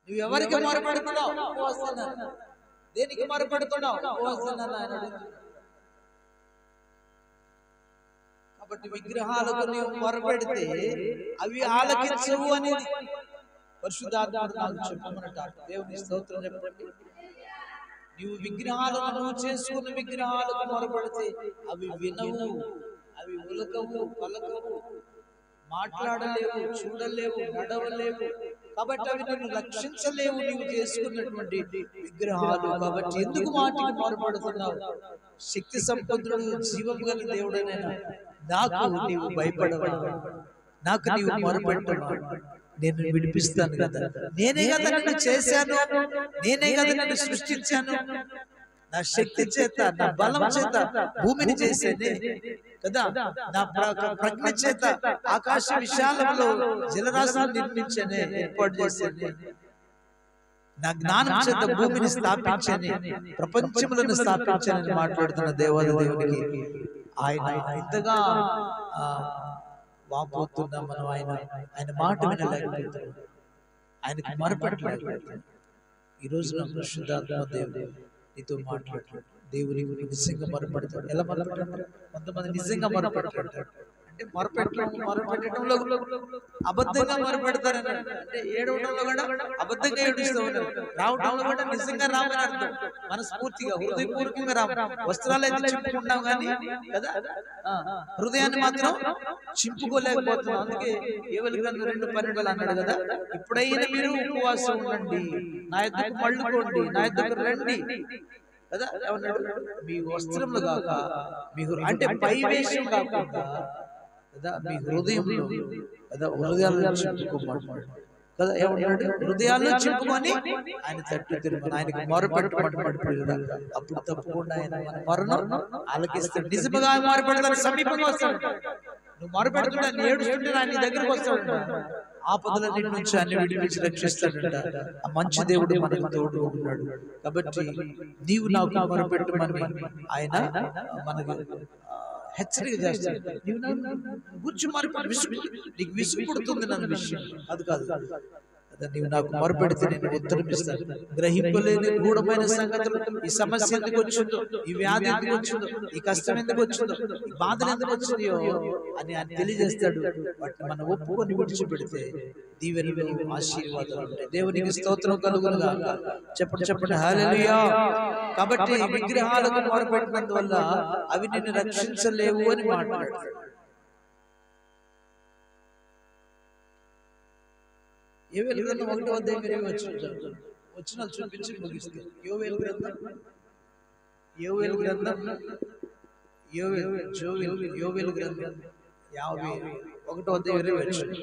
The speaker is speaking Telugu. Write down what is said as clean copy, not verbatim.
నువ్వు ఎవరికి మొరపెడుతున్నావు? ఉపవాసాన్ని. దేనికి మొరపెడుతున్నావు? ఉపవాసాన్ని ఆయన అడుగుతున్నాడు. కాబట్టి విగ్రహాలకు నీవు మొరపెడితే అవి ఆలకించవు అనేది పరిశుద్ధాత్ముడు నాకు చెప్పమన్నట. దేవుని స్తోత్రం చెప్పండి. నీవు విగ్రహాలను నువ్వు చేసుకున్న విగ్రహాలకు మొరపెడితే అవి వినవు, అవి ఉలకవు, పలకవు, మాట్లాడలేవు, చూడలేవు, నడవలేవు. కాబట్టి అవి నిన్ను రక్షించలేవు, నీవు చేసుకున్నటువంటి విగ్రహాలు. కాబట్టి ఎందుకు వాటికి మొరపెడుతున్నావు? శక్తి సంపన్నుడు, జీవం గల దేవుడనైనా నాకు నీవు భయపడవా? నాకు నీవు మొరపెట్టవా? నేను విడిపిస్తాను కదా. నేనే కదా నిన్ను చేశాను, నేనే కదా నిన్ను సృష్టించాను. నా శక్తి చేత, నా బలం చేత భూమిని చేసేది కదా. నా ప్రజ్ఞ చేత ఆకాశ విశాలంలో జలరాశులు నిర్మించనే, ఏర్పాటు చేసేది. నా జ్ఞానం చేత భూమిని స్థాపించని, ప్రపంచములను స్థాపించని మాట్లాడుతున్న దేవునికి ఆయన ఇంతగా వాపోతున్నా మనం ఆయన మాట వినలేకపోతున్నాం, ఆయనకు మొరపెట్టలేకపోతున్నాం. ఈ రోజు నా పరిశుద్ధాత్మ దేవుడు నీతో మాట్లాడుతున్నాడు. దేవునికి నిజంగా మొరపెడతాడు. ఎలా మొరపెడతాడు? కొంతమంది నిజంగా మొరపెడతాడు అంటే మొరపెట్టడంలో అబద్ధంగా మొరపెడతారని, అంటే ఏడవడంలో కూడా అబద్ధంగా ఏడుస్తూ ఉన్నారు. రావడంలో కూడా నిజంగా రామని అర్థం, మనస్ఫూర్తిగా హృదయపూర్వకంగా రామ. వస్త్రాలు అయితే చింపుకుంటాం కానీ కదా, హృదయాన్ని మాత్రం చింపుకోలేకపోతున్నాం. అందుకే యోవేలు గ్రంథం 2:12 అన్నాడు కదా, ఇప్పుడైనా మీరు ఉపవాసం ఉండండి, నా యొద్దకు మళ్ళుకోండి, నా యొద్దకు రండి కదా. ఏమన్నాడు? మీ వస్త్రములు కాక, మీ అంటే పై వేషం కాకుండా కదా, మీ హృదయంలో కదా, హృదయాల్లో చింపుకోమంటున్నాడు కదా. ఏమన్నాడు? హృదయాల్లో చింపుకొని ఆయన తట్టు తిరుమని, ఆయనకు మొరపెట్టమంటున్నాడు కదా. అప్పుడు తప్పకుండా ఆయన మన మొరను ఆలకిస్తాడు. నిజముగా మొరపెడతాడు, సమీపంగా వస్తాడు. నువ్వు మొరపెడుతుంటే ఆయన ఏడుస్తుంటే ఆయన నీ దగ్గరకు వస్తాడు. ఆపదలన్నిటి నుంచి అన్ని విడిపించి రక్షిస్తాడంట. ఆ మంచి దేవుడు మనకు తోడు ఉన్నాడు. కాబట్టి నీవు నాకు మొరపెట్టమని ఆయన మనకు హెచ్చరిక చేస్తాడు. నీవు గుర్చి మొరపెట్టు, నీకు విసుగు పుడుతుంది నన్ను విషయం అది కాదు. నీవు నాకు మొరపెడితే నేను ఉత్తరం ఇస్తాను. గ్రహింపలేని గూఢమైన సంగతులు, ఈ సమస్య ఎందుకు వచ్చిందో, ఈ వ్యాధి ఎందుకు వచ్చిందో, ఈ కష్టం ఎందుకు వచ్చిందో, ఈ బాధలు ఎందుకు వచ్చిందో అని ఆయన తెలియజేస్తాడు. వాటిని మనం ఒప్పుకొని విడిచిపెడితే దీవెనలు, ఆశీర్వాదాలు ఉంటాయి. దేవునికి స్తోత్రం కలుగునుగా. చెప్పండి హల్లెలూయా. కాబట్టి విగ్రహాలకు మొరపెట్టినందువల్ల అవి నిన్ను రక్షించలేవు అని మాట్లాడాడు. యోవేలు గ్రంథం 1వ అధ్యాయం వచ్చిన చూపించి ముగిస్తాను. యోవేలు గ్రంథం 51వ అధ్యాయం 20వ వచనం.